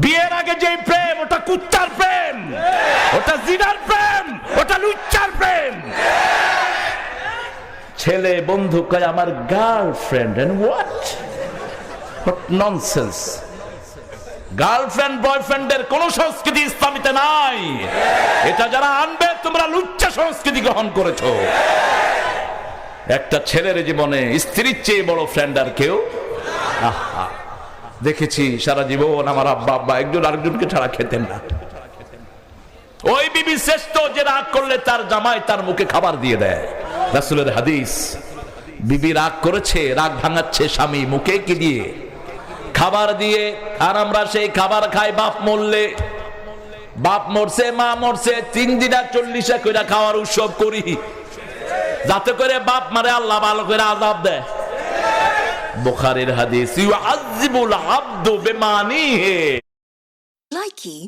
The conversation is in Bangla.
বিয়ের আগে যে প্রেম ওটা কুত্তার প্রেম, ওটা জিনার প্রেম, ওটা লুচ্চার প্রেম। ছেলে বন্ধু কয় আমার girlfriend, and what nonsense. Girlfriend বয়ফ্রেন্ডের কোন সংস্কৃতি ইসলামিতে নাই। এটা যারা আনবে তোমরা লুচ্চা সংস্কৃতি গ্রহণ করেছো। একটা ছেলের জীবনে স্ত্রীর চেয়ে বড় ফ্রেন্ড আর কেউ। দেখেছি সারা জীবন আমার আব্বা আব্বা একজন আরেকজনকে ছাড়া খেতেন না। ওই বিবি শ্রেষ্ঠ যে রাগ করলে তার জামাই তার মুখে খাবার দিয়ে দেয়। রাসূলের হাদিস, বিবি রাগ করেছে, রাগ ভাঙাচ্ছে স্বামী মুখে কি দিয়ে? খাবার দিয়ে। আর আমরা সেই খাবার খাই বাপ মরলে, বাপ মরছে মা মরছে 3 দিনা 40 কইরা খাওয়ার উৎসব করি, যাতে করে বাপ মারে আল্লাহ ভালো করে আযাব দেয়। বুখারীর হাদিস, ইউআযিবুল আবদু বিমানিহি। Likey